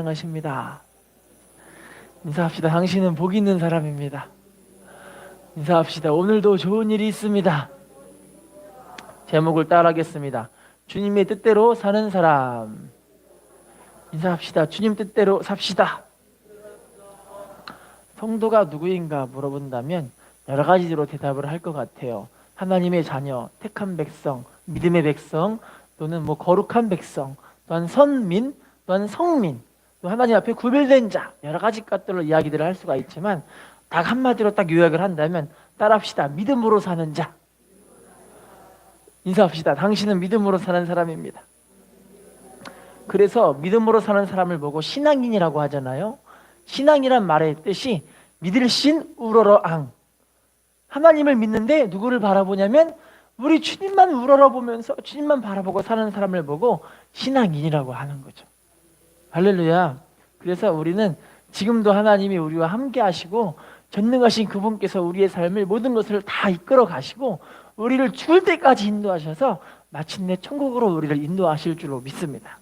사랑하십니다. 인사합시다. 당신은 복 있는 사람입니다. 인사합시다. 오늘도 좋은 일이 있습니다. 제목을 따라하겠습니다. 주님의 뜻대로 사는 사람. 인사합시다. 주님 뜻대로 삽시다. 성도가 누구인가 물어본다면 여러 가지로 대답을 할 것 같아요. 하나님의 자녀, 택한 백성, 믿음의 백성, 또는 거룩한 백성, 또한 선민, 또한 성민, 또 하나님 앞에 구별된 자, 여러 가지 것들로 이야기들을 할 수가 있지만 딱 한마디로 딱 요약을 한다면 따라합시다. 믿음으로 사는 자. 인사합시다. 당신은 믿음으로 사는 사람입니다. 그래서 믿음으로 사는 사람을 보고 신앙인이라고 하잖아요. 신앙이란 말의 뜻이 믿을 신 우러러앙. 하나님을 믿는데 누구를 바라보냐면 우리 주님만 우러러보면서 주님만 바라보고 사는 사람을 보고 신앙인이라고 하는 거죠. 할렐루야. 그래서 우리는 지금도 하나님이 우리와 함께 하시고 전능하신 그분께서 우리의 삶을 모든 것을 다 이끌어 가시고 우리를 죽을 때까지 인도하셔서 마침내 천국으로 우리를 인도하실 줄로 믿습니다.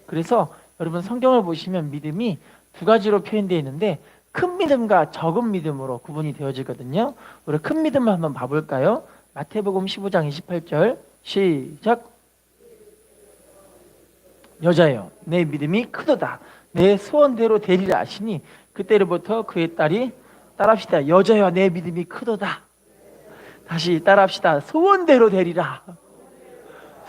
그래서 여러분 성경을 보시면 믿음이 두 가지로 표현되어 있는데 큰 믿음과 적은 믿음으로 구분이 되어지거든요. 우리 큰 믿음을 한번 봐볼까요? 마태복음 15장 28절 시작. 여자여 내 믿음이 크도다. 내 소원대로 되리라 하시니 그때로부터 그의 딸이 따라합시다. 여자여 내 믿음이 크도다. 다시 따라합시다. 소원대로 되리라.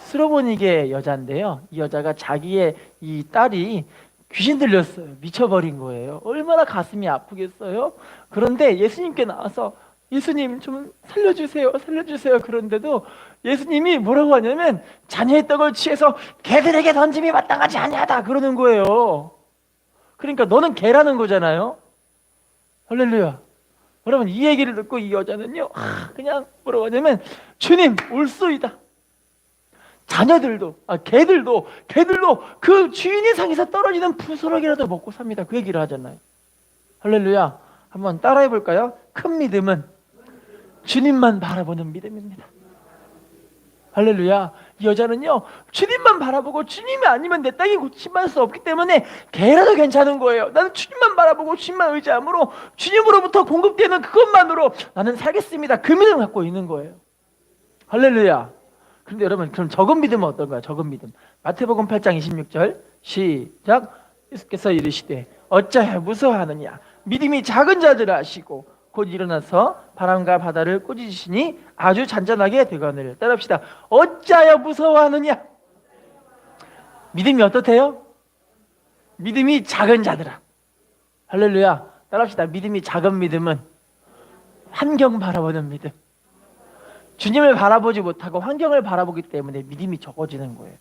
스로보니게 여자인데요. 이 여자가 자기의 이 딸이 귀신 들렸어요. 미쳐버린 거예요. 얼마나 가슴이 아프겠어요. 그런데 예수님께 나와서 예수님 좀 살려주세요. 살려주세요. 그런데도 예수님이 뭐라고 하냐면 자녀의 떡을 취해서 개들에게 던짐이 마땅하지 아니하다 그러는 거예요. 그러니까 너는 개라는 거잖아요. 할렐루야. 여러분 이 얘기를 듣고 이 여자는요 그냥 뭐라고 하냐면 주님 올소이다. 자녀들도 개들도 그 주인의 상에서 떨어지는 부스러기라도 먹고 삽니다. 그 얘기를 하잖아요. 할렐루야. 한번 따라해 볼까요? 큰 믿음은 주님만 바라보는 믿음입니다. 할렐루야. 이 여자는요 주님만 바라보고 주님이 아니면 내 땅이 고침받을 수 없기 때문에 개라도 괜찮은 거예요. 나는 주님만 바라보고 주님만 의지함으로 주님으로부터 공급되는 그것만으로 나는 살겠습니다. 그 믿음을 갖고 있는 거예요. 할렐루야. 그런데 여러분 그럼 적은 믿음은 어떤가요? 적은 믿음. 마태복음 8장 26절 시작. 예수께서 이르시되 어찌하여 무서워하느냐. 믿음이 작은 자들아 하시고 곧 일어나서 바람과 바다를 꾸짖으시니 아주 잔잔하게 되거늘. 따라합시다. 어찌하여 무서워하느냐. 믿음이 어떻대요? 믿음이 작은 자들아. 할렐루야. 따라합시다. 믿음이 작은 믿음은 환경 바라보는 믿음. 주님을 바라보지 못하고 환경을 바라보기 때문에 믿음이 적어지는 거예요.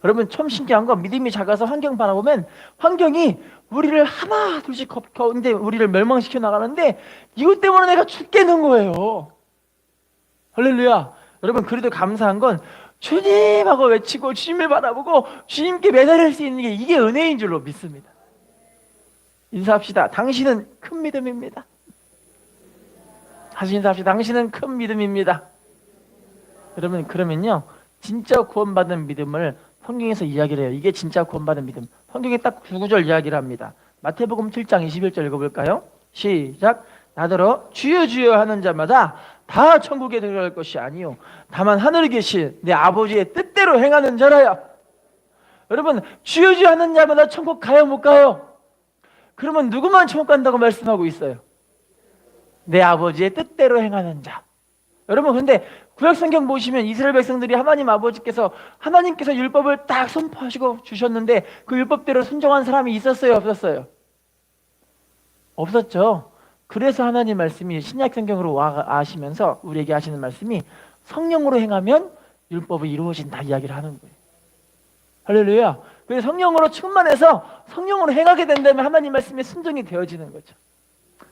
여러분 참 신기한 건 믿음이 작아서 환경 바라보면 환경이 우리를 하나 둘씩 가운데 우리를 멸망시켜 나가는데 이것 때문에 내가 죽겠는 거예요. 할렐루야. 여러분 그래도 감사한 건 주님하고 외치고 주님을 바라보고 주님께 매달릴 수 있는 게 이게 은혜인 줄로 믿습니다. 인사합시다. 당신은 큰 믿음입니다. 다시 인사합시다. 당신은 큰 믿음입니다. 여러분 그러면요 진짜 구원받은 믿음을 성경에서 이야기를 해요. 이게 진짜 구원받은 믿음. 성경에 딱 두 구절 이야기를 합니다. 마태복음 7장 21절 읽어볼까요? 시작. 나더러 주여 주여 하는 자마다 다 천국에 들어갈 것이 아니요 다만 하늘에 계신 내 아버지의 뜻대로 행하는 자라야. 여러분 주여 주여 하는 자마다 천국 가요 못 가요? 그러면 누구만 천국 간다고 말씀하고 있어요? 내 아버지의 뜻대로 행하는 자. 여러분 근데 구약성경 보시면 이스라엘 백성들이 하나님께서 율법을 딱 선포하시고 주셨는데 그 율법대로 순종한 사람이 있었어요? 없었어요? 없었죠. 그래서 하나님 말씀이 신약성경으로 와시면서 우리에게 하시는 말씀이 성령으로 행하면 율법이 이루어진다 이야기를 하는 거예요. 할렐루야. 그래서 성령으로 충만해서 성령으로 행하게 된다면 하나님 말씀에 순종이 되어지는 거죠.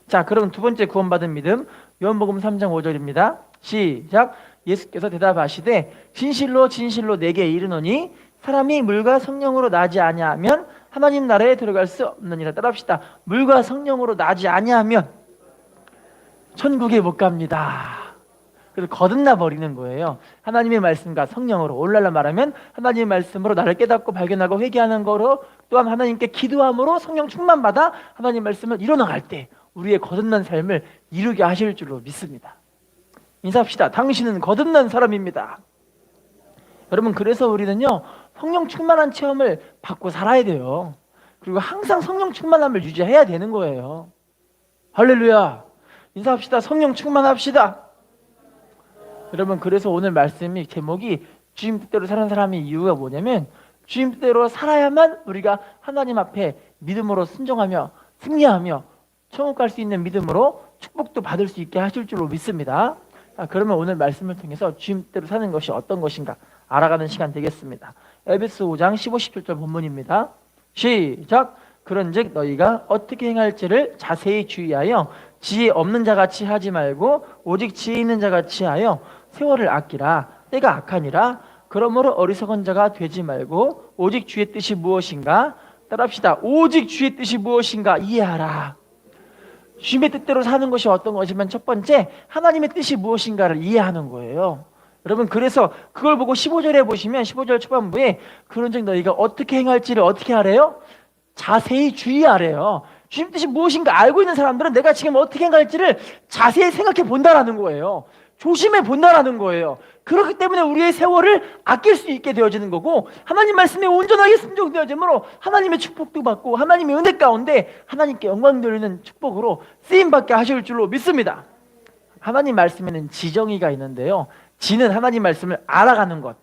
자, 그럼 두 번째 구원받은 믿음 요한복음 3장 5절입니다. 시작. 예수께서 대답하시되 진실로 진실로 내게 이르노니 사람이 물과 성령으로 나지 아니하면 하나님 나라에 들어갈 수 없느니라. 따라합시다. 물과 성령으로 나지 아니하면 천국에 못 갑니다. 그래서 거듭나 버리는 거예요. 하나님의 말씀과 성령으로, 오늘날로 말하면 하나님의 말씀으로 나를 깨닫고 발견하고 회개하는 거로, 또한 하나님께 기도함으로 성령 충만받아 하나님 말씀을 이뤄나갈 때 우리의 거듭난 삶을 이루게 하실 줄로 믿습니다. 인사합시다. 당신은 거듭난 사람입니다. 여러분, 그래서 우리는요, 성령 충만한 체험을 받고 살아야 돼요. 그리고 항상 성령 충만함을 유지해야 되는 거예요. 할렐루야. 인사합시다. 성령 충만합시다. 여러분, 그래서 오늘 말씀이 제목이 주님 뜻대로 사는 사람의 이유가 뭐냐면, 주님 뜻대로 살아야만 우리가 하나님 앞에 믿음으로 순종하며 승리하며 천국 갈 수 있는 믿음으로 축복도 받을 수 있게 하실 줄로 믿습니다. 그러면 오늘 말씀을 통해서 주님 뜻대로 사는 것이 어떤 것인가 알아가는 시간 되겠습니다. 에베소 5장 15, 17절 본문입니다. 시작. 그런즉 너희가 어떻게 행할지를 자세히 주의하여 지혜 없는 자같이 하지 말고 오직 지혜 있는 자같이 하여 세월을 아끼라. 때가 악하니라. 그러므로 어리석은 자가 되지 말고 오직 주의 뜻이 무엇인가 따라합시다. 오직 주의 뜻이 무엇인가 이해하라. 주님의 뜻대로 사는 것이 어떤 것이면 첫 번째, 하나님의 뜻이 무엇인가를 이해하는 거예요. 여러분, 그래서 그걸 보고 15절에 보시면 15절 초반부에 그런즉 너희가 어떻게 행할지를 어떻게 하래요? 자세히 주의하래요. 주님 뜻이 무엇인가 알고 있는 사람들은 내가 지금 어떻게 행할지를 자세히 생각해 본다라는 거예요. 조심해 본다라는 거예요. 그렇기 때문에 우리의 세월을 아낄 수 있게 되어지는 거고, 하나님 말씀에 온전하게 순종되어지므로 하나님의 축복도 받고 하나님의 은혜 가운데 하나님께 영광 돌리는 축복으로 쓰임받게 하실 줄로 믿습니다. 하나님 말씀에는 지정의가 있는데요, 지는 하나님 말씀을 알아가는 것,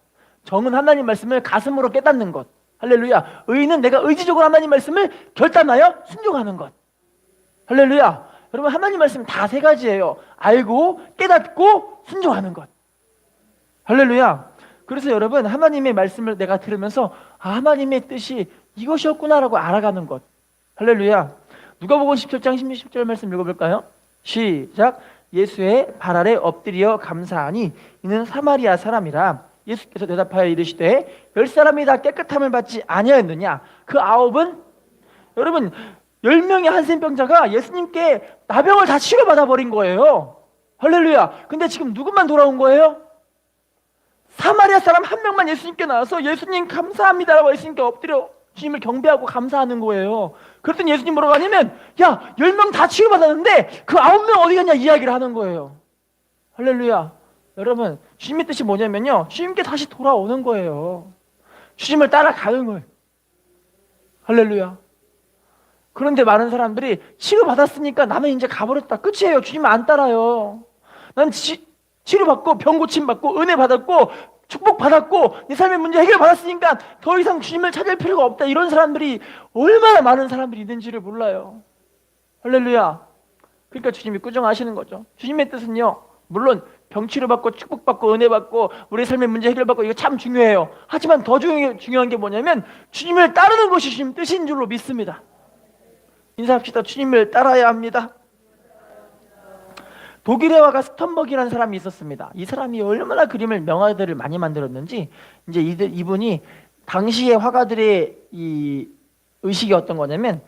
정은 하나님 말씀을 가슴으로 깨닫는 것. 할렐루야. 의는 내가 의지적으로 하나님 말씀을 결단하여 순종하는 것. 할렐루야. 여러분, 하나님 말씀은 다 세 가지예요. 알고, 깨닫고, 순종하는 것. 할렐루야. 그래서 여러분, 하나님의 말씀을 내가 들으면서 하나님의 뜻이 이것이었구나라고 알아가는 것. 할렐루야. 누가복음 17장 16절 말씀 읽어볼까요? 시작. 예수의 발 아래 엎드려 감사하니 이는 사마리아 사람이라. 예수께서 대답하여 이르시되 10사람이 다 깨끗함을 받지 아니하였느냐? 그 9은 여러분 10명의 한센병자가 예수님께 나병을 다 치료받아 버린 거예요. 할렐루야. 근데 지금 누구만 돌아온 거예요? 사마리아 사람 한 명만 예수님께 나와서 예수님 감사합니다라고 예수님께 엎드려 주님을 경배하고 감사하는 거예요. 그랬더니 예수님 뭐라고 하냐면, 야, 10명 다 치료받았는데 그 9명 어디 갔냐 이야기를 하는 거예요. 할렐루야. 여러분, 주님의 뜻이 뭐냐면요, 주님께 다시 돌아오는 거예요. 주님을 따라가는 거예요. 할렐루야. 그런데 많은 사람들이 치료받았으니까 나는 이제 가버렸다, 끝이에요. 주님 안 따라요. 난 치료받고 병 고침받고 은혜 받았고 축복 받았고 내 삶의 문제 해결 받았으니까 더 이상 주님을 찾을 필요가 없다, 이런 사람들이 얼마나 많은 사람들이 있는지를 몰라요. 할렐루야. 그러니까 주님이 꾸중하시는 거죠. 주님의 뜻은요, 물론 병 치료받고 축복받고 은혜 받고 우리 삶의 문제 해결받고 이거 참 중요해요. 하지만 더 중요한 게 뭐냐면 주님을 따르는 것이 주님 뜻인 줄로 믿습니다. 인사합시다. 주님을 따라야 합니다. 독일의 화가 스턴버기라는 사람이 있었습니다. 이 사람이 얼마나 그림을 명화들을 많이 만들었는지, 이제 이분이 당시의 화가들의 이 의식이 어떤 거냐면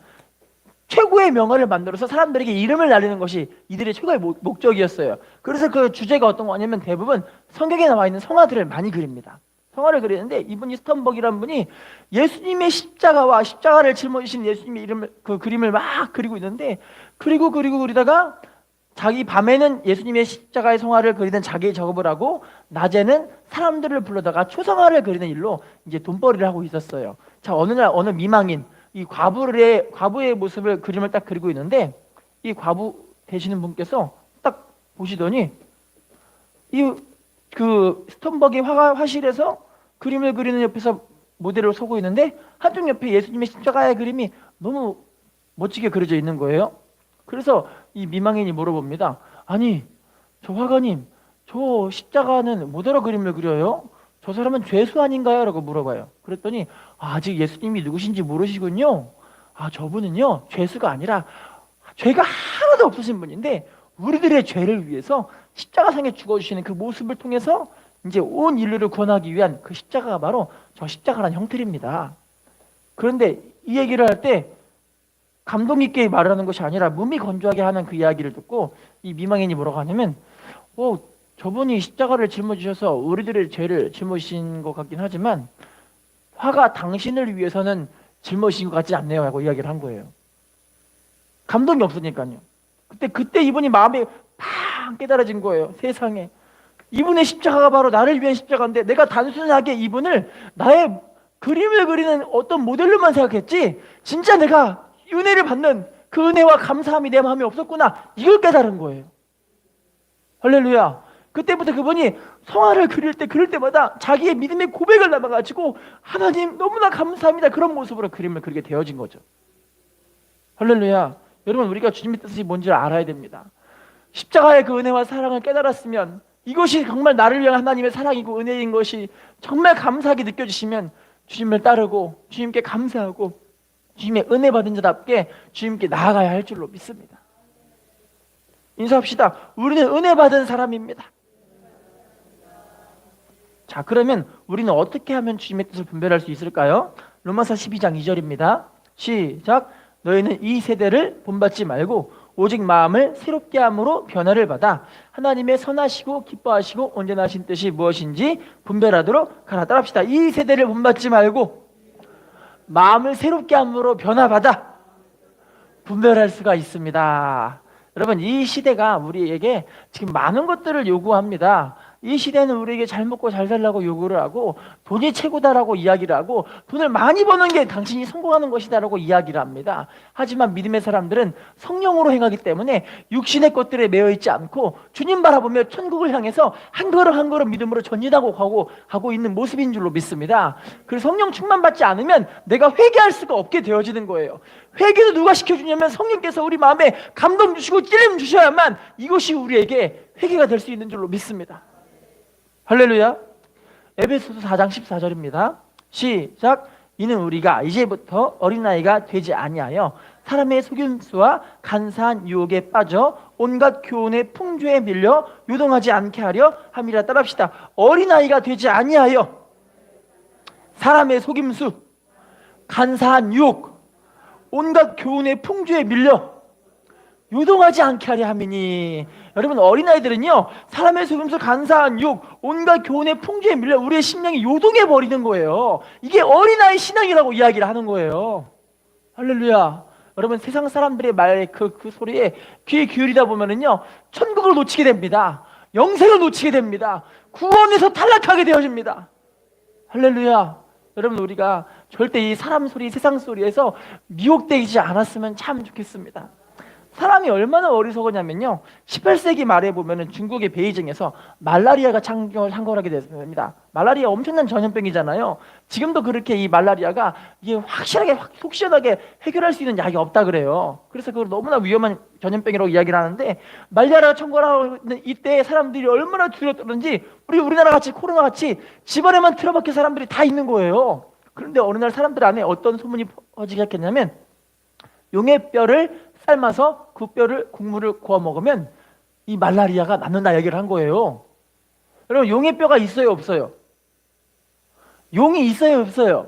최고의 명화를 만들어서 사람들에게 이름을 날리는 것이 이들의 최고의 목적이었어요. 그래서 그 주제가 어떤 거냐면 대부분 성경에 나와 있는 성화들을 많이 그립니다. 성화를 그리는데 이분이 스턴버기라는 분이 예수님의 십자가와 십자가를 짊어지신 예수님의 이름을, 그 그림을 막 그리고 있는데, 그리다가 자기 밤에는 예수님의 십자가의 성화를 그리는 자기의 작업을 하고 낮에는 사람들을 불러다가 초성화를 그리는 일로 이제 돈벌이를 하고 있었어요. 자, 어느 날 어느 미망인 이 과부의 모습을 그림을 딱 그리고 있는데, 이 과부 되시는 분께서 딱 보시더니 이 그 스턴버기 화실에서 그림을 그리는 옆에서 모델로 서고 있는데 한쪽 옆에 예수님의 십자가의 그림이 너무 멋지게 그려져 있는 거예요. 그래서 이 미망인이 물어봅니다. 아니, 저 화가님, 저 십자가는 뭐더러 그림을 그려요? 저 사람은 죄수 아닌가요? 라고 물어봐요. 그랬더니 아직 예수님이 누구신지 모르시군요. 저분은요, 죄수가 아니라 죄가 하나도 없으신 분인데 우리들의 죄를 위해서 십자가상에 죽어주시는 그 모습을 통해서 이제 온 인류를 구원하기 위한 그 십자가가 바로 저 십자가라는 형틀입니다. 그런데 이 얘기를 할 때 감동 있게 말하는 것이 아니라 몸이 건조하게 하는 그 이야기를 듣고 이 미망인이 뭐라고 하냐면, 저분이 십자가를 짊어지셔서 우리들의 죄를 짊어지신 것 같긴 하지만 화가 당신을 위해서는 짊어지신 것 같지 않네요 하고 이야기를 한 거예요. 감동이 없으니까요. 그때 이분이 마음에 팡 깨달아진 거예요. 세상에 이분의 십자가가 바로 나를 위한 십자가인데 내가 단순하게 이분을 나의 그림을 그리는 어떤 모델로만 생각했지 진짜 내가 은혜를 받는 그 은혜와 감사함이 내 마음에 없었구나, 이걸 깨달은 거예요. 할렐루야. 그때부터 그분이 성화를 그릴 때마다 자기의 믿음의 고백을 남아가지고 하나님 너무나 감사합니다, 그런 모습으로 그림을 그리게 되어진 거죠. 할렐루야. 여러분, 우리가 주님의 뜻이 뭔지를 알아야 됩니다. 십자가의 그 은혜와 사랑을 깨달았으면, 이것이 정말 나를 위한 하나님의 사랑이고 은혜인 것이 정말 감사하게 느껴지시면 주님을 따르고 주님께 감사하고 주님의 은혜 받은 자답게 주님께 나아가야 할 줄로 믿습니다. 인사합시다. 우리는 은혜 받은 사람입니다. 자, 그러면 우리는 어떻게 하면 주님의 뜻을 분별할 수 있을까요? 로마서 12장 2절입니다. 시작. 너희는 이 세대를 본받지 말고 오직 마음을 새롭게 함으로 변화를 받아 하나님의 선하시고 기뻐하시고 온전하신 뜻이 무엇인지 분별하도록 가라. 따라합시다. 이 세대를 본받지 말고 마음을 새롭게 함으로 변화받아 분별할 수가 있습니다. 여러분, 이 시대가 우리에게 지금 많은 것들을 요구합니다. 이 시대는 우리에게 잘 먹고 잘 살라고 요구를 하고 돈이 최고다라고 이야기를 하고 돈을 많이 버는 게 당신이 성공하는 것이다라고 이야기를 합니다. 하지만 믿음의 사람들은 성령으로 행하기 때문에 육신의 것들에 매여 있지 않고 주님 바라보며 천국을 향해서 한 걸음 한 걸음 믿음으로 전진하고 가고 있는 모습인 줄로 믿습니다. 그래서 성령 충만 받지 않으면 내가 회개할 수가 없게 되어지는 거예요. 회개도 누가 시켜주냐면 성령께서 우리 마음에 감동 주시고 찔림 주셔야만 이것이 우리에게 회개가 될 수 있는 줄로 믿습니다. 할렐루야. 에베소서 4장 14절입니다. 시작. 이는 우리가 이제부터 어린아이가 되지 아니하여 사람의 속임수와 간사한 유혹에 빠져 온갖 교훈의 풍조에 밀려 요동하지 않게 하려 함이라. 따라합시다. 어린아이가 되지 아니하여 사람의 속임수, 간사한 유혹, 온갖 교훈의 풍조에 밀려 요동하지 않게 하려 함이니. 여러분, 어린아이들은요 사람의 속임수, 간사한 유혹, 온갖 교훈의 풍조에 밀려 우리의 심령이 요동해 버리는 거예요. 이게 어린아이 신앙이라고 이야기를 하는 거예요. 할렐루야. 여러분, 세상 사람들의 말 그 소리에 귀 기울이다 보면은요 천국을 놓치게 됩니다. 영생을 놓치게 됩니다. 구원에서 탈락하게 되어집니다. 할렐루야. 여러분, 우리가 절대 이 사람 소리, 세상 소리에서 미혹되지 않았으면 참 좋겠습니다. 사람이 얼마나 어리석었냐면요 18세기 말에 보면은 중국의 베이징에서 말라리아가 창궐하게 됐습니다. 말라리아 엄청난 전염병이잖아요. 지금도 그렇게 이 말라리아가 이게 확실하게 속 시원하게 해결할 수 있는 약이 없다 그래요. 그래서 그걸 너무나 위험한 전염병이라고 이야기를 하는데, 말라리아가 창궐하고 있는 이때 사람들이 얼마나 두려웠던지 우리나라 같이 코로나 같이 집안에만 틀어박힌 사람들이 다 있는 거예요. 그런데 어느 날 사람들 안에 어떤 소문이 퍼지기 시작했냐면 용의 뼈를 삶아서 그 뼈를 국물을 구워 먹으면 이 말라리아가 낫는다 얘기를 한 거예요. 여러분, 용의 뼈가 있어요 없어요? 용이 있어요 없어요?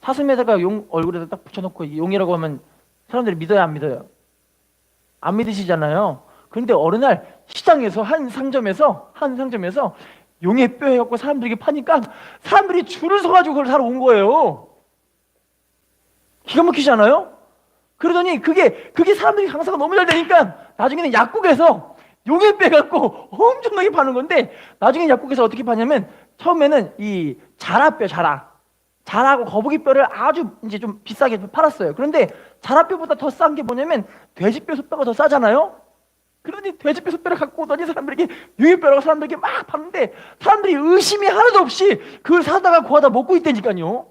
사슴에다가 용 얼굴에다 딱 붙여놓고 용이라고 하면 사람들이 믿어요 안 믿어요? 안 믿으시잖아요. 그런데 어느 날 시장에서 한 상점에서 용의 뼈 해갖고 사람들이 파니까 사람들이 줄을 서가지고 그걸 사러 온 거예요. 기가 막히지 않아요? 그러더니 그게 사람들이 장사가 너무 잘 되니까 나중에는 약국에서 용의 뼈 갖고 엄청나게 파는 건데, 나중에 약국에서 어떻게 파냐면 처음에는 이 자라뼈, 자라하고 거북이 뼈를 아주 이제 좀 비싸게 팔았어요. 그런데 자라뼈보다 더 싼 게 뭐냐면 돼지뼈, 소뼈가 더 싸잖아요. 그러니 돼지뼈, 소뼈를 갖고 오더니 사람들에게 용의 뼈라고 사람들에게 막 파는데 사람들이 의심이 하나도 없이 그걸 사다가 구하다 먹고 있다니까요.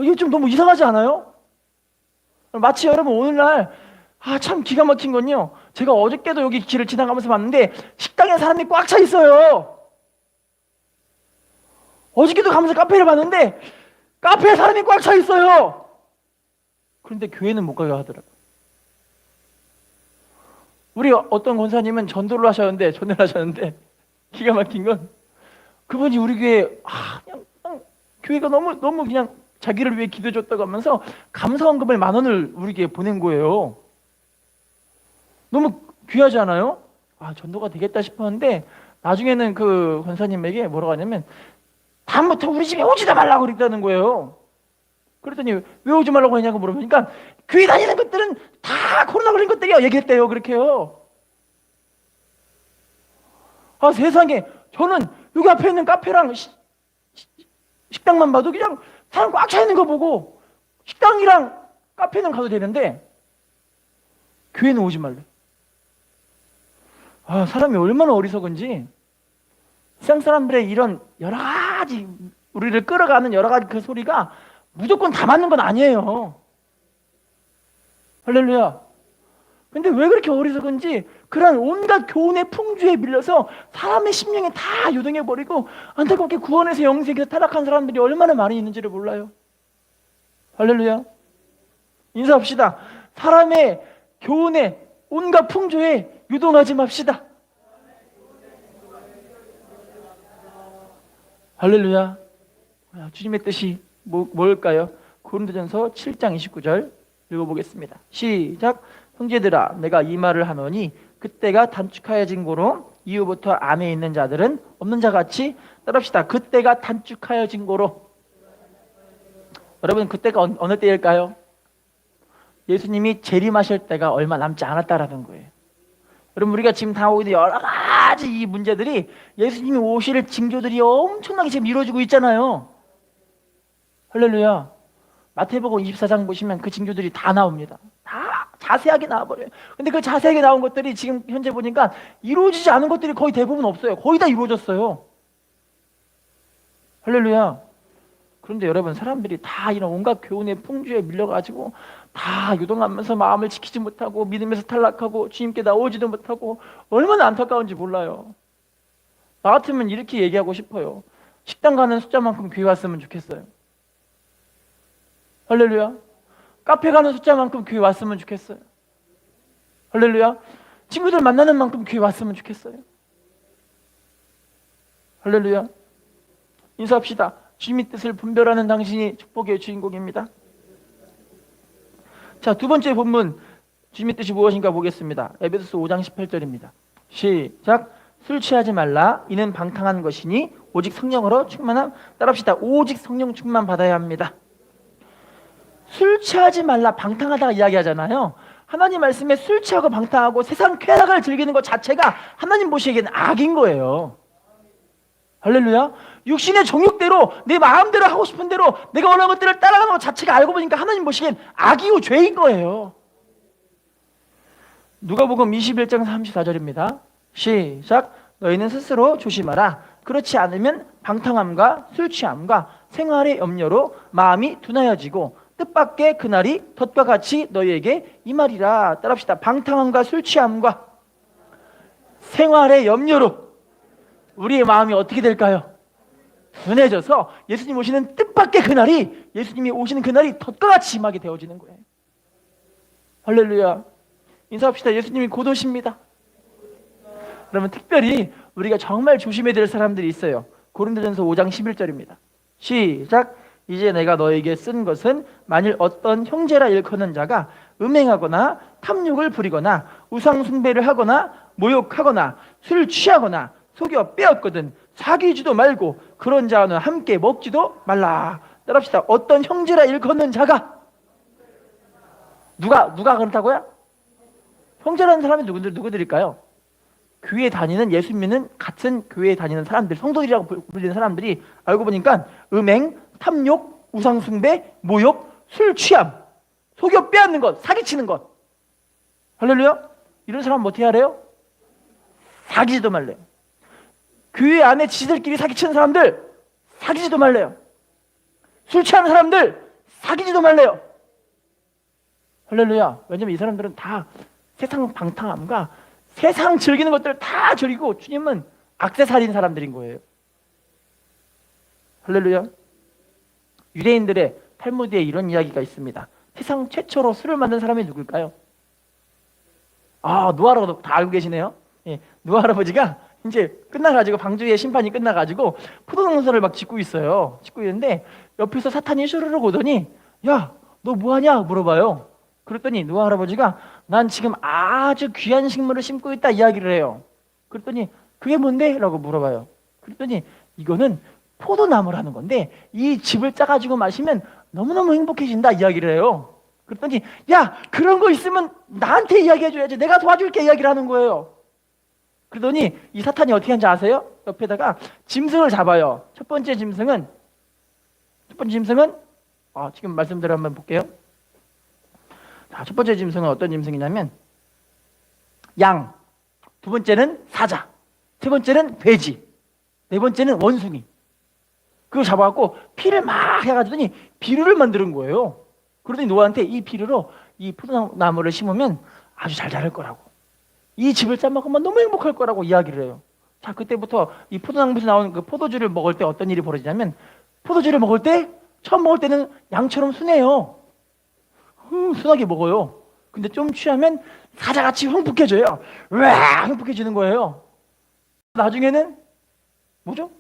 이거 좀 너무 이상하지 않아요? 마치 여러분 오늘날 참 기가 막힌 건요, 제가 어저께도 여기 길을 지나가면서 봤는데 식당에 사람이 꽉 차 있어요. 어저께도 가면서 카페를 봤는데 카페에 사람이 꽉 차 있어요. 그런데 교회는 못 가게 하더라고요. 우리 어떤 권사님은 전도를 하셨는데 기가 막힌 건 그분이 우리 교회 그냥 교회가 너무 그냥 자기를 위해 기도해줬다고 하면서 감사원금을 10,000원을 우리에게 보낸 거예요. 너무 귀하지 않아요? 아, 전도가 되겠다 싶었는데 나중에는 그 권사님에게 뭐라고 하냐면 다음부터 우리 집에 오지도 말라고 그랬다는 거예요. 그랬더니 왜 오지 말라고 했냐고 물어보니까 교회 다니는 것들은 다 코로나 걸린 것들이야 얘기했대요. 그렇게요. 아, 세상에, 저는 여기 앞에 있는 카페랑 식당만 봐도 그냥 사람 꽉 차 있는 거 보고 식당이랑 카페는 가도 되는데 교회는 오지 말래. 아, 사람이 얼마나 어리석은지. 세상 사람들의 이런 여러 가지 우리를 끌어가는 여러 가지 그 소리가 무조건 다 맞는 건 아니에요. 할렐루야. 근데 왜 그렇게 어리석은지 그런 온갖 교훈의 풍주에 밀려서 사람의 심령이 다 요동해버리고 안타깝게 구원에서 영생에서 타락한 사람들이 얼마나 많이 있는지를 몰라요. 할렐루야. 인사합시다. 사람의 교훈에 온갖 풍조에 유동하지 맙시다. 할렐루야. 주님의 뜻이 뭘까요? 고린도전서 7장 29절 읽어보겠습니다. 시작. 형제들아, 내가 이 말을 하노니 그때가 단축하여진 고로 이후부터 안에 있는 자들은 없는 자같이 따릅시다. 그때가 단축하여진 고로. 여러분, 그때가 어느 때일까요? 예수님이 재림하실 때가 얼마 남지 않았다라는 거예요. 여러분, 우리가 지금 당하고 있는 여러 가지 이 문제들이 예수님이 오실 징조들이 엄청나게 지금 이루어지고 있잖아요. 할렐루야. 마태복음 24장 보시면 그 징조들이 다 나옵니다. 다 자세하게 나와버려요. 근데 그 자세하게 나온 것들이 지금 현재 보니까 이루어지지 않은 것들이 거의 대부분 없어요. 거의 다 이루어졌어요. 할렐루야. 그런데 여러분, 사람들이 다 이런 온갖 교훈의 풍주에 밀려가지고 다 유동하면서 마음을 지키지 못하고 믿음에서 탈락하고 주님께 나오지도 못하고 얼마나 안타까운지 몰라요. 나 같으면 이렇게 얘기하고 싶어요. 식당 가는 숫자만큼 교회 왔으면 좋겠어요. 할렐루야. 카페 가는 숫자만큼 교회 왔으면 좋겠어요. 할렐루야. 친구들 만나는 만큼 교회 왔으면 좋겠어요. 할렐루야. 인사합시다. 주님의 뜻을 분별하는 당신이 축복의 주인공입니다. 자, 두 번째 본문, 주님의 뜻이 무엇인가 보겠습니다. 에베소서 5장 18절입니다. 시작. 술 취하지 말라. 이는 방탕한 것이니 오직 성령으로 충만함. 따라합시다. 오직 성령 충만 받아야 합니다. 술 취하지 말라, 방탕하다가 이야기하잖아요. 하나님 말씀에 술 취하고 방탕하고 세상 쾌락을 즐기는 것 자체가 하나님 보시기에는 악인 거예요. 할렐루야. 육신의 정욕대로 내 마음대로 하고 싶은 대로 내가 원하는 것들을 따라가는 것 자체가 알고 보니까 하나님 보시기엔 악이고 죄인 거예요. 누가복음 21장 34절입니다. 시작. 너희는 스스로 조심하라. 그렇지 않으면 방탕함과 술 취함과 생활의 염려로 마음이 둔하여지고 뜻밖의 그날이 덫과 같이 너희에게 임하리라. 따라합시다. 방탕함과 술 취함과 생활의 염려로 우리의 마음이 어떻게 될까요? 둔해져서 예수님 오시는 뜻밖의 그날이, 예수님이 오시는 그날이 덫과 같이 임하게 되어지는 거예요. 할렐루야. 인사합시다. 예수님이 곧 오십니다. 그러면 특별히 우리가 정말 조심해야 될 사람들이 있어요. 고린도전서 5장 11절입니다. 시작. 이제 내가 너에게 쓴 것은 만일 어떤 형제라 일컫는 자가 음행하거나 탐욕을 부리거나 우상 숭배를 하거나 모욕하거나 술 취하거나 속여 빼앗거든 사귀지도 말고 그런 자와는 함께 먹지도 말라. 따라합시다. 어떤 형제라 일컫는 자가, 누가 그렇다고요? 형제라는 사람이 누구들일까요? 교회에 다니는, 예수 믿는 같은 교회에 다니는 사람들, 성도들이라고 불리는 사람들이 알고 보니까 음행, 탐욕, 우상숭배, 모욕, 술 취함, 속여 빼앗는 것, 사기치는 것. 할렐루야. 이런 사람 어떻게 하래요? 사귀지도 말래요. 교회 안에 지들끼리 사기치는 사람들 사귀지도 말래요. 술 취하는 사람들 사귀지도 말래요. 할렐루야. 왜냐면 이 사람들은 다 세상 방탕함과 세상 즐기는 것들을 다 즐기고 주님은 악세사리인 사람들인 거예요. 할렐루야. 유대인들의 탈무드에 이런 이야기가 있습니다. 세상 최초로 술을 만든 사람이 누굴까요? 아, 노아 할아버지 다 알고 계시네요. 예, 노아 할아버지가 이제 끝나가지고 방주의 심판이 끝나가지고 포도농사를 막 짓고 있어요. 짓고 있는데 옆에서 사탄이 슈르륵 오더니 야, 너 뭐하냐 물어봐요. 그랬더니 노아 할아버지가 난 지금 아주 귀한 식물을 심고 있다 이야기를 해요. 그랬더니 그게 뭔데? 라고 물어봐요. 그랬더니 이거는 포도나무라는 건데 이 즙을 짜가지고 마시면 너무너무 행복해진다 이야기를 해요. 그랬더니 야, 그런 거 있으면 나한테 이야기해줘야지, 내가 도와줄게 이야기를 하는 거예요. 그러더니 이 사탄이 어떻게 하는지 아세요? 옆에다가 짐승을 잡아요. 첫 번째 짐승은 지금 말씀대로 한번 볼게요. 자, 첫 번째 짐승은 어떤 짐승이냐면 양, 두 번째는 사자, 세 번째는 돼지, 네 번째는 원숭이. 그걸 잡아갖고 피를 막 해가지고니 비료를 만드는 거예요. 그러더니 노아한테 이 비료로 이 포도나무를 심으면 아주 잘 자랄 거라고, 이 즙을 짜먹으면 너무 행복할 거라고 이야기를 해요. 자, 그때부터 이 포도나무에서 나오는 그 포도주를 먹을 때 어떤 일이 벌어지냐면, 포도주를 먹을 때 처음 먹을 때는 양처럼 순해요. 순하게 먹어요. 근데 좀 취하면 사자같이 흥분해져요. 으아, 흥분해지는 거예요. 나중에는 뭐죠?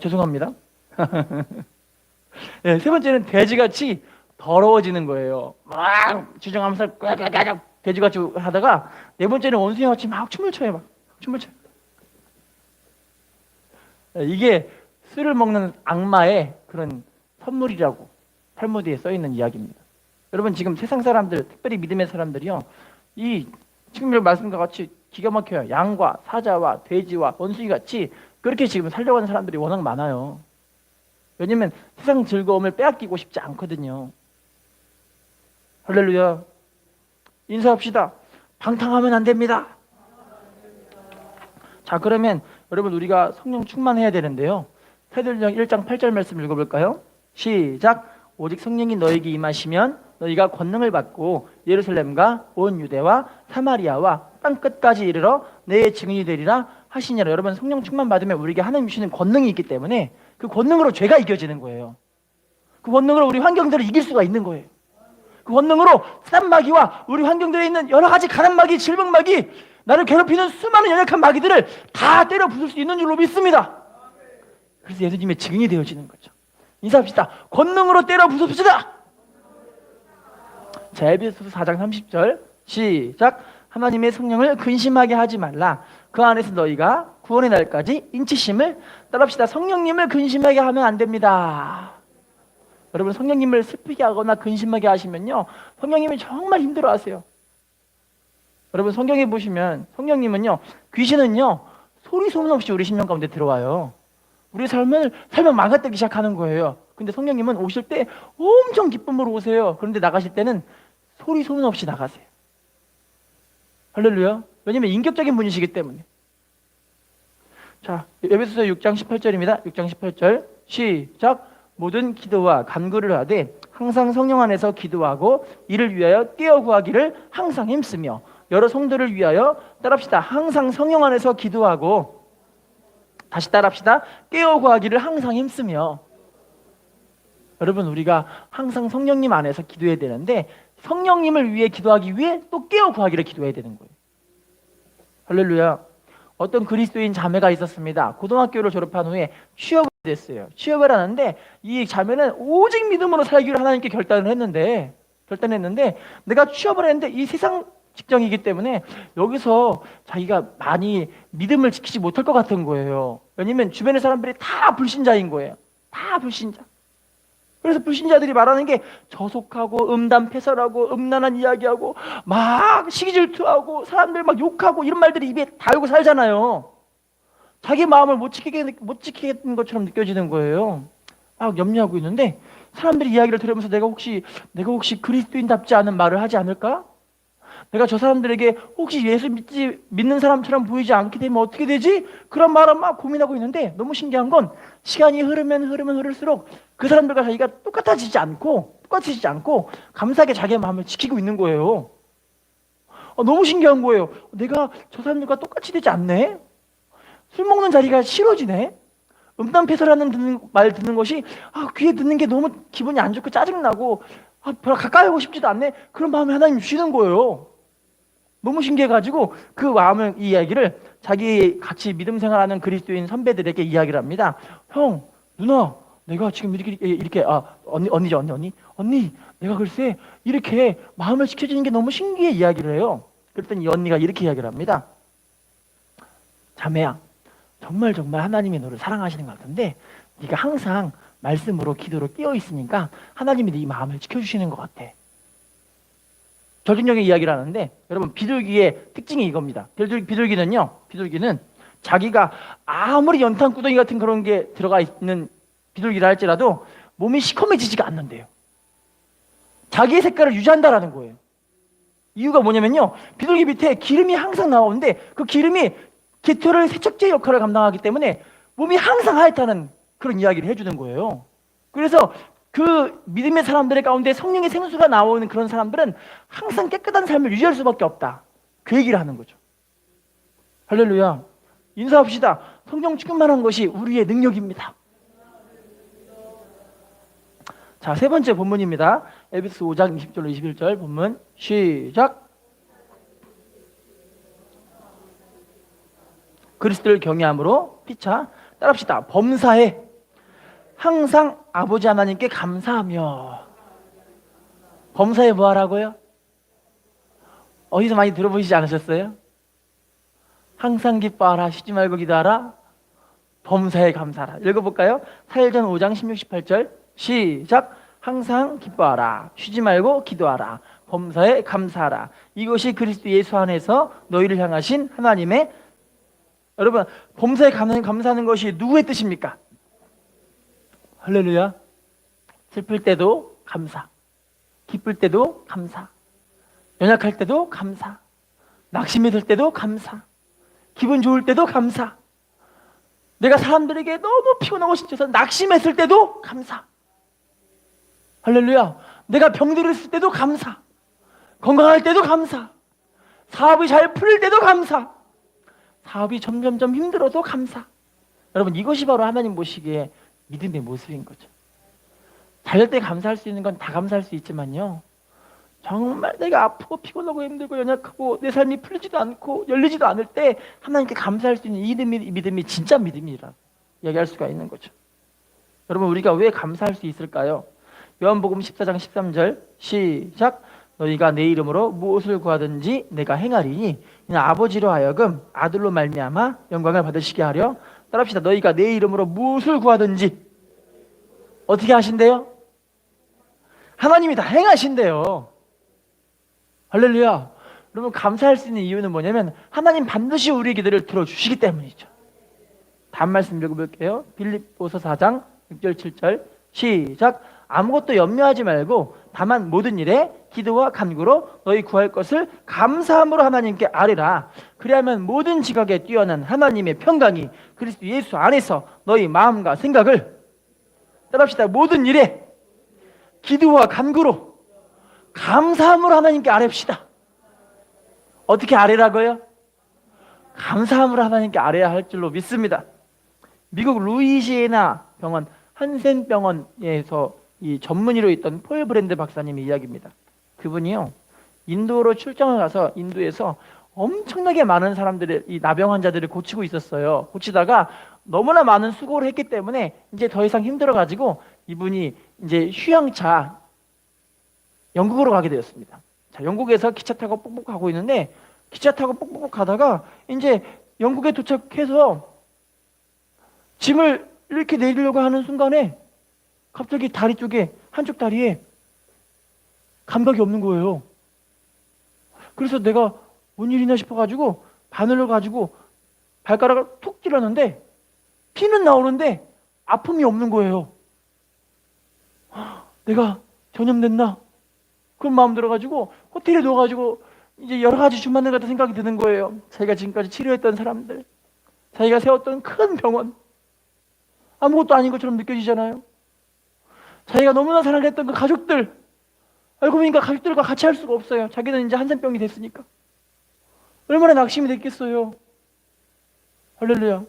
죄송합니다. 네, 세 번째는 돼지같이 더러워지는 거예요. 막 주정하면서 꽉꽉꽉 돼지같이 하다가, 네 번째는 원숭이같이 막 춤을 춰요. 막 춤을 춰요. 네, 이게 술을 먹는 악마의 그런 선물이라고 탈무드에 써 있는 이야기입니다. 여러분, 지금 세상 사람들, 특별히 믿음의 사람들이요, 이 지금 말씀과 같이 기가 막혀요. 양과 사자와 돼지와 원숭이 같이 그렇게 지금 살려고 하는 사람들이 워낙 많아요. 왜냐면 세상 즐거움을 빼앗기고 싶지 않거든요. 할렐루야. 인사합시다. 방탕하면 안 됩니다. 자, 그러면 여러분, 우리가 성령 충만해야 되는데요. 사도행전 1장 8절 말씀 읽어볼까요? 시작. 오직 성령이 너에게 임하시면 너희가 권능을 받고 예루살렘과 온 유대와 사마리아와 땅끝까지 이르러 내 증인이 되리라 하시니라. 여러분, 성령 충만 받으면 우리에게 하나님 주시는 권능이 있기 때문에 그 권능으로 죄가 이겨지는 거예요. 그 권능으로 우리 환경들을 이길 수가 있는 거예요. 그 권능으로 사단 마귀와 우리 환경들에 있는 여러 가지 가난 마귀, 질병 마귀, 나를 괴롭히는 수많은 연약한 마귀들을 다 때려 부술 수 있는 줄로 믿습니다. 그래서 예수님의 증인이 되어지는 거죠. 인사합시다. 권능으로 때려 부숩시다. 자, 에베소서 4장 30절 시작. 하나님의 성령을 근심하게 하지 말라. 그 안에서 너희가 구원의 날까지 인치심을 따릅시다. 성령님을 근심하게 하면 안 됩니다. 여러분, 성령님을 슬프게 하거나 근심하게 하시면요, 성령님이 정말 힘들어하세요. 여러분, 성경에 보시면 성령님은요, 귀신은요 소리 소문 없이 우리 심령 가운데 들어와요. 우리 삶을 망가뜨리기 시작하는 거예요. 근데 성령님은 오실 때 엄청 기쁨으로 오세요. 그런데 나가실 때는 소리 소문 없이 나가세요. 할렐루야. 왜냐면 인격적인 분이시기 때문에. 자, 에베소서 6장 18절입니다. 6장 18절 시작. 모든 기도와 간구를 하되 항상 성령 안에서 기도하고 이를 위하여 깨어 구하기를 항상 힘쓰며. 여러 성도를 위하여 따라합시다. 항상 성령 안에서 기도하고, 다시 따라합시다. 깨어 구하기를 항상 힘쓰며. 여러분, 우리가 항상 성령님 안에서 기도해야 되는데 성령님을 위해 기도하기 위해 또 깨어 구하기를 기도해야 되는 거예요. 할렐루야. 어떤 그리스도인 자매가 있었습니다. 고등학교를 졸업한 후에 취업을 됐어요. 취업을 하는데 이 자매는 오직 믿음으로 살기로 하나님께 결단했는데 내가 취업을 했는데 이 세상 직장이기 때문에 여기서 자기가 많이 믿음을 지키지 못할 것 같은 거예요. 왜냐면 주변의 사람들이 다 불신자인 거예요. 다 불신자. 그래서 불신자들이 말하는 게 저속하고 음담패설하고 음란한 이야기하고 막 시기질투하고 사람들 막 욕하고 이런 말들이 입에 달고 살잖아요. 자기 마음을 못 지키겠는 것처럼 느껴지는 거예요. 막 염려하고 있는데 사람들이 이야기를 들으면서 내가 혹시 그리스도인답지 않은 말을 하지 않을까? 내가 저 사람들에게 혹시 예수 믿는 사람처럼 보이지 않게 되면 어떻게 되지? 그런 말을 막 고민하고 있는데, 너무 신기한 건 시간이 흐르면 흐를수록 그 사람들과 자기가 똑같아지지 않고 감사하게 자기의 마음을 지키고 있는 거예요. 너무 신기한 거예요. 내가 저 사람들과 똑같이 되지 않네? 술 먹는 자리가 싫어지네? 음담패설하는 말 듣는 것이 귀에 듣는 게 너무 기분이 안 좋고 짜증나고 별로 가까이 하고 싶지도 않네? 그런 마음이 하나님 주시는 거예요. 너무 신기해가지고 그 마음을, 이 이야기를 자기 같이 믿음 생활하는 그리스도인 선배들에게 이야기를 합니다. 형, 누나, 내가 지금 이렇게 언니 내가 글쎄 이렇게 마음을 지켜주는 게 너무 신기해 이야기를 해요. 그랬더니 이 언니가 이렇게 이야기를 합니다. 자매야, 정말 하나님이 너를 사랑하시는 것 같은데 네가 항상 말씀으로 기도로 깨어 있으니까 하나님이 네 마음을 지켜주시는 것 같아. 결정적인 이야기를 하는데, 여러분, 비둘기의 특징이 이겁니다. 비둘기는 자기가 아무리 연탄구덩이 같은 그런 게 들어가 있는 비둘기라 할지라도 몸이 시커매지지가 않는데요. 자기의 색깔을 유지한다라는 거예요. 이유가 뭐냐면요, 비둘기 밑에 기름이 항상 나오는데 그 기름이 깃털의 세척제 역할을 감당하기 때문에 몸이 항상 하얗다는 그런 이야기를 해주는 거예요. 그래서 그 믿음의 사람들의 가운데 성령의 생수가 나오는 그런 사람들은 항상 깨끗한 삶을 유지할 수밖에 없다, 그 얘기를 하는 거죠. 할렐루야. 인사합시다. 성령 충만한 것이 우리의 능력입니다. 자, 세 번째 본문입니다. 에베소 5장 20절로 21절 본문 시작. 그리스도를 경외함으로 피차 따라합시다. 범사에 항상 아버지 하나님께 감사하며. 범사에 뭐 하라고요? 어디서 많이 들어보시지 않으셨어요? 항상 기뻐하라, 쉬지 말고 기도하라, 범사에 감사하라. 읽어볼까요? 사일전 5장 16, 18절 시작. 항상 기뻐하라, 쉬지 말고 기도하라, 범사에 감사하라. 이것이 그리스도 예수 안에서 너희를 향하신 하나님의. 여러분, 범사에 감사하는 것이 누구의 뜻입니까? 할렐루야. 슬플 때도 감사, 기쁠 때도 감사, 연약할 때도 감사, 낙심이 들 때도 감사, 기분 좋을 때도 감사, 내가 사람들에게 너무 피곤하고 지쳐서 낙심했을 때도 감사. 할렐루야. 내가 병들었을 때도 감사, 건강할 때도 감사, 사업이 잘 풀릴 때도 감사, 사업이 점점점 힘들어도 감사. 여러분, 이것이 바로 하나님 보시기에 믿음의 모습인 거죠. 잘 될 때 감사할 수 있는 건 다 감사할 수 있지만요, 정말 내가 아프고 피곤하고 힘들고 연약하고 내 삶이 풀리지도 않고 열리지도 않을 때 하나님께 감사할 수 있는 이 믿음이 진짜 믿음이라 이야기할 수가 있는 거죠. 여러분, 우리가 왜 감사할 수 있을까요? 요한복음 14장 13절 시작. 너희가 내 이름으로 무엇을 구하든지 내가 행하리니 이는 아버지로 하여금 아들로 말미암아 영광을 받으시게 하려. 따라합시다. 너희가 내 이름으로 무엇을 구하든지. 어떻게 하신대요? 하나님이 다 행하신대요. 할렐루야. 여러분, 감사할 수 있는 이유는 뭐냐면 하나님 반드시 우리의 기도를 들어주시기 때문이죠. 다음 말씀 읽어볼게요. 빌립보서 4장 6절 7절 시작. 아무것도 염려하지 말고 다만 모든 일에 기도와 간구로 너희 구할 것을 감사함으로 하나님께 아뢰라. 그리하면 모든 지각에 뛰어난 하나님의 평강이 그리스도 예수 안에서 너희 마음과 생각을. 따라합시다. 모든 일에 기도와 간구로 감사함으로 하나님께 아뢰읍시다. 어떻게 아뢰라고요? 감사함으로 하나님께 아뢰야 할 줄로 믿습니다. 미국 루이지애나 병원 한센 병원에서 이 전문의로 있던 폴 브랜드 박사님의 이야기입니다. 그분이요, 인도로 출장을 가서 인도에서 엄청나게 많은 사람들의 이 나병 환자들을 고치고 있었어요. 고치다가 너무나 많은 수고를 했기 때문에 이제 더 이상 힘들어가지고 이분이 이제 휴양차 영국으로 가게 되었습니다. 자, 영국에서 기차 타고 뽁뽁 가고 있는데 기차 타고 뽁뽁 가다가 이제 영국에 도착해서 짐을 이렇게 내리려고 하는 순간에 갑자기 다리 쪽에, 한쪽 다리에 감각이 없는 거예요. 그래서 내가 뭔 일이냐 싶어가지고 바늘을 가지고 발가락을 툭 찔렀는데 피는 나오는데 아픔이 없는 거예요. 내가 전염됐나? 그런 마음 들어가지고 호텔에 누워가지고 이제 여러 가지 주만을 같은 생각이 드는 거예요. 자기가 지금까지 치료했던 사람들, 자기가 세웠던 큰 병원, 아무것도 아닌 것처럼 느껴지잖아요. 자기가 너무나 사랑했던 그 가족들, 알고 보니까 가족들과 같이 할 수가 없어요. 자기는 이제 한센병이 됐으니까. 얼마나 낙심이 됐겠어요. 할렐루야.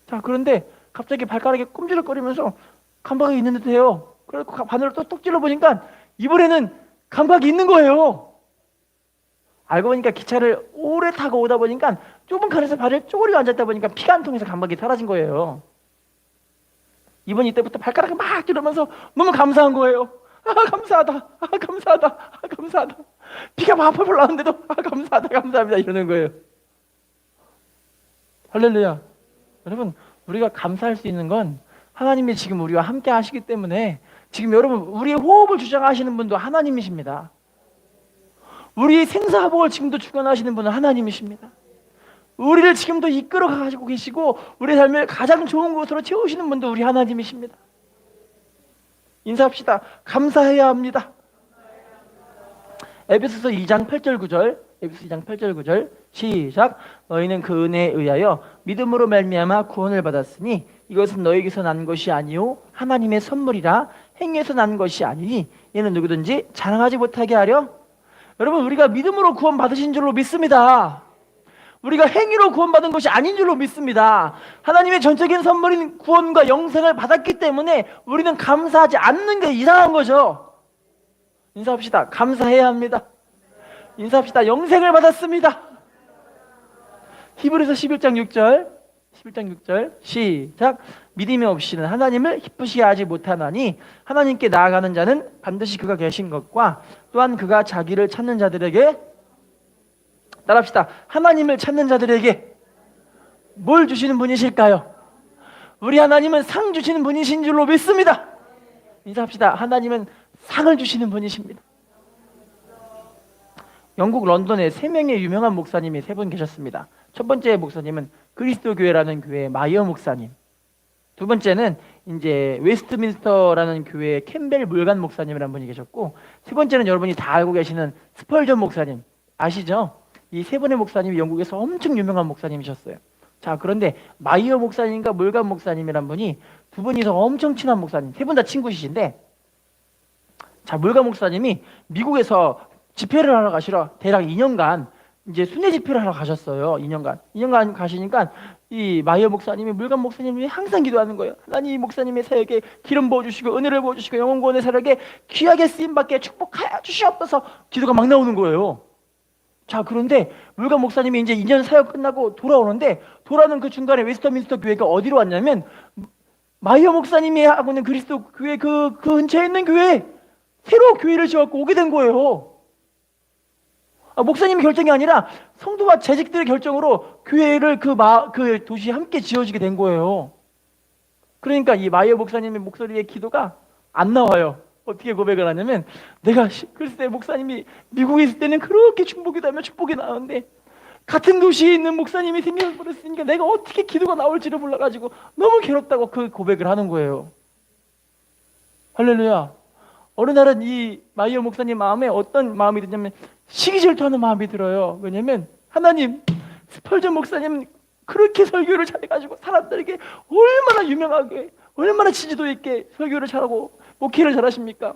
자, 그런데 갑자기 발가락에 꼼지락거리면서 감각이 있는 듯해요. 그래서 바늘을 뚝뚝 찔러보니까 이번에는 감각이 있는 거예요. 알고 보니까 기차를 오래 타고 오다 보니까 좁은 칸에서 발을 쪼그리고 앉았다 보니까 피가 안 통해서 감각이 사라진 거예요. 이번 이때부터 발가락을 막 이러면서 너무 감사한 거예요. 아 감사하다, 아 감사하다, 아 감사하다. 피가 막 펄펄 나는데도 아 감사하다, 감사합니다 이러는 거예요. 할렐루야. 여러분, 우리가 감사할 수 있는 건 하나님이 지금 우리와 함께 하시기 때문에. 지금 여러분, 우리의 호흡을 주장하시는 분도 하나님이십니다. 우리 생사화복을 지금도 주관하시는 분은 하나님이십니다. 우리를 지금도 이끌어 가지고 계시고 우리 삶을 가장 좋은 곳으로 채우시는 분도 우리 하나님이십니다. 인사합시다. 감사해야 합니다. 에베소서 2장 8절 9절, 에베소서 2장 8절 9절 시작. 너희는 그 은혜에 의하여 믿음으로 말미암아 구원을 받았으니 이것은 너희에게서 난 것이 아니요 하나님의 선물이라. 행위에서 난 것이 아니니 이는 누구든지 자랑하지 못하게 하려. 여러분, 우리가 믿음으로 구원 받으신 줄로 믿습니다. 우리가 행위로 구원받은 것이 아닌 줄로 믿습니다. 하나님의 전적인 선물인 구원과 영생을 받았기 때문에 우리는 감사하지 않는 게 이상한 거죠. 인사합시다. 감사해야 합니다. 인사합시다. 영생을 받았습니다. 히브리서 11장 6절 시작. 믿음이 없이는 하나님을 기쁘시게 하지 못하나니 하나님께 나아가는 자는 반드시 그가 계신 것과 또한 그가 자기를 찾는 자들에게, 따라합시다. 하나님을 찾는 자들에게 뭘 주시는 분이실까요? 우리 하나님은 상 주시는 분이신 줄로 믿습니다. 인사합시다. 하나님은 상을 주시는 분이십니다. 영국 런던에 3명의 유명한 목사님이 3분 계셨습니다. 첫 번째 목사님은 그리스도 교회라는 교회의 마이어 목사님, 두 번째는 이제 웨스트민스터라는 교회의 캠벨 몰간 목사님이라는 분이 계셨고, 세 번째는 여러분이 다 알고 계시는 스펄전 목사님 아시죠? 이 세 분의 목사님이 영국에서 엄청 유명한 목사님이셨어요. 자, 그런데 마이어 목사님과 몰간 목사님이란 분이 두 분이서 엄청 친한 목사님, 세 분 다 친구이신데, 자, 몰간 목사님이 미국에서 집회를 하러 가시러 대략 2년간 이제 순회 집회를 하러 가셨어요. 2년간 가시니까 이 마이어 목사님이 몰간 목사님이 항상 기도하는 거예요. 하나님, 이 목사님의 사역에 기름 부어주시고 은혜를 부어주시고 영혼 구원의 사역에 귀하게 쓰임받게 축복하여 주시옵소서 기도가 막 나오는 거예요. 자, 그런데 몰간 목사님이 이제 2년 사역 끝나고 돌아오는데, 돌아오는 그 중간에 웨스터민스터 교회가 어디로 왔냐면 마이어 목사님이 하고 있는 그리스도 교회 그 근처에 있는 교회, 새로 교회를 지어갖고 오게 된 거예요. 목사님의 결정이 아니라 성도와 재직들의 결정으로 교회를 그 도시에 함께 지어지게 된 거예요. 그러니까 이 마이어 목사님의 목소리의 기도가 안 나와요. 어떻게 고백을 하냐면, 내가 글쎄 목사님이 미국에 있을 때는 그렇게 축복이 나면 축복이 나오는데 같은 도시에 있는 목사님이 생겨버렸으니까 내가 어떻게 기도가 나올지를 몰라가지고 너무 괴롭다고 그 고백을 하는 거예요. 할렐루야. 어느 날은 이 마이어 목사님 마음에 어떤 마음이 드냐면 시기 질투하는 마음이 들어요. 왜냐면 하나님, 스펄전 목사님 그렇게 설교를 잘해가지고 사람들에게 얼마나 유명하게, 얼마나 지지도 있게 설교를 잘하고 목회를 잘하십니까?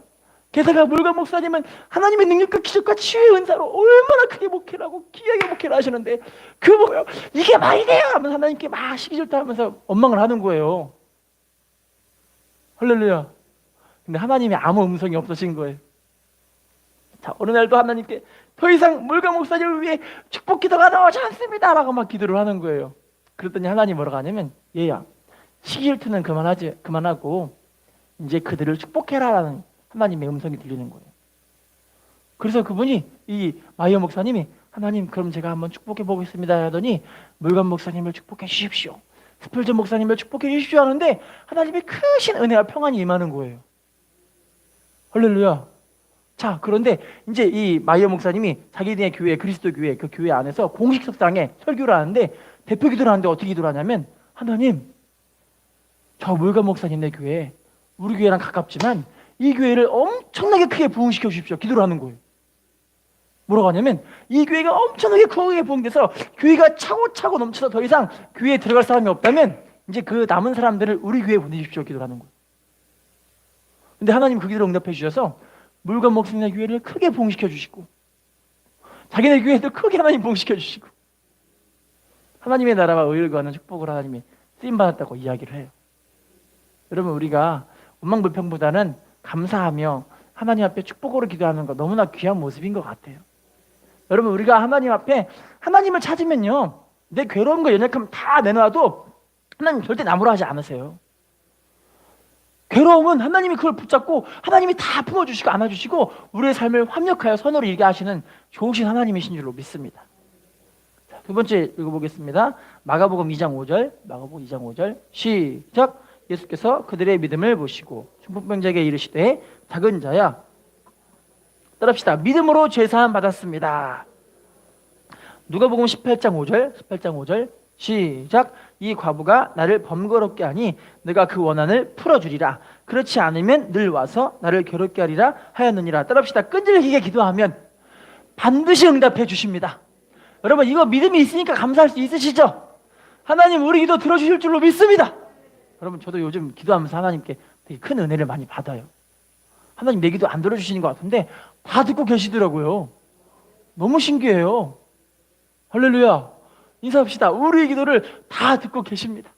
게다가 몰간 목사님은 하나님의 능력과 기적과 치유의 은사로 얼마나 크게 목회를 하고 귀하게 목회를 하시는데 그 뭐예요? 이게 말이 돼요? 하면서 하나님께 막 시기 질투하면서 원망을 하는 거예요. 할렐루야. 근데 하나님이 아무 음성이 없으신 거예요. 자, 어느 날도 하나님께 더 이상 몰간 목사님을 위해 축복 기도가 나오지 않습니다 라고 막 기도를 하는 거예요. 그랬더니 하나님 뭐라고 하냐면, 얘야, 시기 질투는 그만하고 이제 그들을 축복해라 라는 하나님의 음성이 들리는 거예요. 그래서 그분이, 이 마이어 목사님이, 하나님 그럼 제가 한번 축복해 보겠습니다 하더니 몰간 목사님을 축복해 주십시오, 스펄전 목사님을 축복해 주십시오 하는데 하나님의 크신 은혜와 평안이 임하는 거예요. 할렐루야. 자, 그런데 이제 이 마이어 목사님이 자기네 교회, 그리스도 교회, 그 교회 안에서 공식 석상에 설교를 하는데 대표 기도를 하는데 어떻게 기도를 하냐면, 하나님, 저 몰간 목사님네 교회, 우리 교회랑 가깝지만 이 교회를 엄청나게 크게 부흥시켜 주십시오 기도를 하는 거예요. 뭐라고 하냐면, 이 교회가 엄청나게 크게 부흥돼서 교회가 차고차고 넘쳐서 더 이상 교회에 들어갈 사람이 없다면 이제 그 남은 사람들을 우리 교회에 보내주십시오 기도를 하는 거예요. 근데 하나님 그 기도를 응답해 주셔서 몰간 목사님의 교회를 크게 부흥시켜 주시고 자기네 교회도 크게 하나님 부흥시켜 주시고 하나님의 나라와 의를 구하는 축복을 하나님이 쓰임받았다고 이야기를 해요. 여러분, 우리가 원망불평보다는 감사하며 하나님 앞에 축복으로 기도하는 거 너무나 귀한 모습인 것 같아요. 여러분, 우리가 하나님 앞에 하나님을 찾으면요, 내 괴로운 거 연약함 다 내놔도 하나님 절대 나무라 하지 않으세요. 괴로움은 하나님이 그걸 붙잡고 하나님이 다 품어주시고 안아주시고 우리의 삶을 합력하여 선으로 이루게 하시는 좋으신 하나님이신 줄로 믿습니다. 자, 두 번째 읽어보겠습니다. 마가복음 2장 5절, 마가복음 2장 5절 시작. 예수께서 그들의 믿음을 보시고 중풍병자에게 이르시되 작은 자야 따라합시다. 믿음으로 죄사함 받았습니다. 누가복음 18장 5절 시작. 이 과부가 나를 번거롭게 하니 내가 그 원한을 풀어주리라. 그렇지 않으면 늘 와서 나를 괴롭게 하리라 하였느니라. 따라합시다. 끈질기게 기도하면 반드시 응답해 주십니다. 여러분 이거 믿음이 있으니까 감사할 수 있으시죠? 하나님 우리 기도 들어주실 줄로 믿습니다. 여러분 저도 요즘 기도하면서 하나님께 되게 큰 은혜를 많이 받아요. 하나님 내 기도 안 들어주시는 것 같은데 다 듣고 계시더라고요. 너무 신기해요. 할렐루야. 인사합시다. 우리의 기도를 다 듣고 계십니다.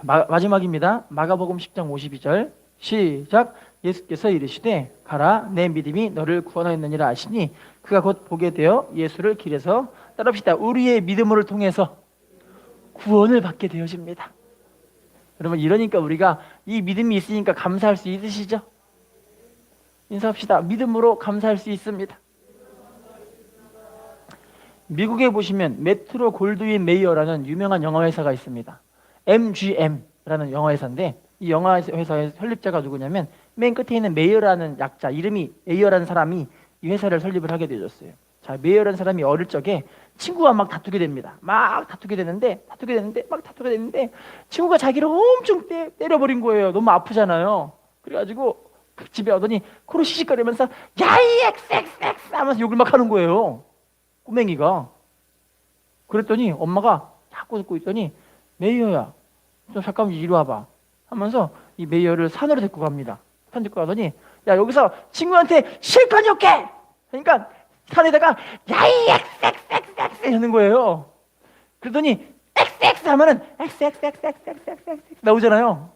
마지막입니다. 마가복음 10장 52절 시작. 예수께서 이르시되 가라 내 믿음이 너를 구원하였느니라 하시니 그가 곧 보게 되어 예수를 길에서 따라합시다. 우리의 믿음을 통해서 구원을 받게 되어집니다. 여러분 이러니까 우리가 이 믿음이 있으니까 감사할 수 있으시죠? 인사합시다. 믿음으로 감사할 수 있습니다. 미국에 보시면 메트로 골드윈 메이어라는 유명한 영화회사가 있습니다. MGM라는 영화회사인데 이 영화회사의 설립자가 누구냐면 맨 끝에 있는 메이어라는 약자, 이름이 메이어라는 사람이 이 회사를 설립을 하게 되었어요. 자, 메이어라는 사람이 어릴 적에 친구와 막 다투게 됩니다. 막 다투게 되는데 친구가 자기를 엄청 때려버린 거예요. 너무 아프잖아요. 그래가지고 집에 오더니 코로 시식거리면서 야이 엑스엑스엑스 하면서 욕을 막 하는 거예요. 꼬맹이가. 그랬더니 엄마가 자꾸 듣고 있더니 메이어야 좀 잠깐 이리 와봐 하면서 이 메이어를 산으로 데리고 갑니다. 산 데리고 가더니 야 여기서 친구한테 실컷 욕해! 그러니까 산에다가 야이 엑스엑스엑스 하는 거예요. 그러더니 엑스엑스 하면은 엑스엑스엑스엑스엑스 나오잖아요.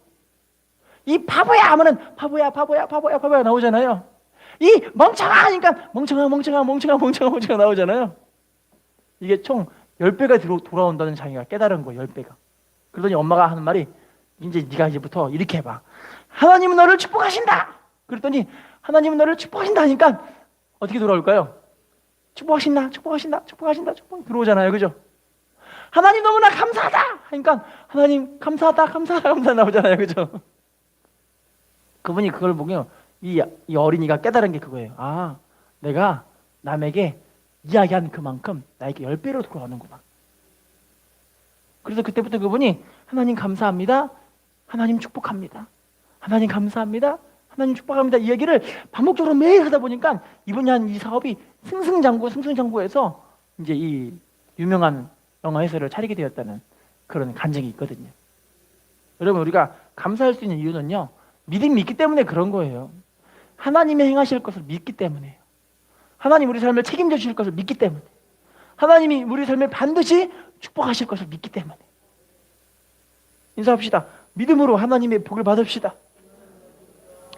이 바보야 하면은 바보야 나오잖아요. 이 멍청아 하니까 멍청아 나오잖아요. 이게 총 10배가 돌아온다는 자기가 깨달은 거예요. 10배가. 그러더니 엄마가 하는 말이 이제 네가 이제부터 이렇게 해봐. 하나님은 너를 축복하신다. 그랬더니 하나님은 너를 축복하신다 하니까 어떻게 돌아올까요? 축복하신다 들어오잖아요. 그죠? 하나님 너무나 감사하다 하니까 하나님 감사하다 나오잖아요. 그죠? 그분이 그걸 보면 이 어린이가 깨달은 게 그거예요. 아, 내가 남에게 이야기한 그만큼 나에게 10배로 돌아오는구나. 그래서 그때부터 그분이 하나님 감사합니다. 하나님 축복합니다. 하나님 감사합니다. 하나님 축복합니다. 이 얘기를 반복적으로 매일 하다 보니까 이분이 한 이 사업이 승승장구해서 이제 이 유명한 영화 회사를 차리게 되었다는 그런 간증이 있거든요. 여러분 우리가 감사할 수 있는 이유는요. 믿음이 있기 때문에 그런 거예요. 하나님이 행하실 것을 믿기 때문에요. 하나님 우리 삶을 책임져 주실 것을 믿기 때문에 하나님이 우리 삶을 반드시 축복하실 것을 믿기 때문에 인사합시다. 믿음으로 하나님의 복을 받읍시다.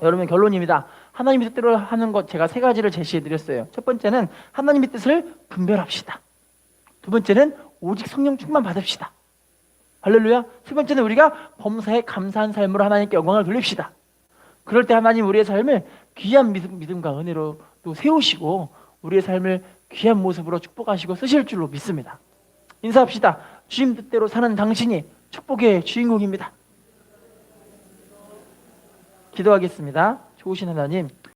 여러분 결론입니다. 하나님의 뜻대로 하는 것 제가 3가지를 제시해 드렸어요. 첫 번째는 하나님의 뜻을 분별합시다. 두 번째는 오직 성령 충만 받읍시다. 할렐루야. 세 번째는 우리가 범사에 감사한 삶으로 하나님께 영광을 돌립시다. 그럴 때 하나님 우리의 삶을 귀한 믿음과 은혜로 또 세우시고 우리의 삶을 귀한 모습으로 축복하시고 쓰실 줄로 믿습니다. 인사합시다. 주님 뜻대로 사는 당신이 축복의 주인공입니다. 기도하겠습니다. 좋으신 하나님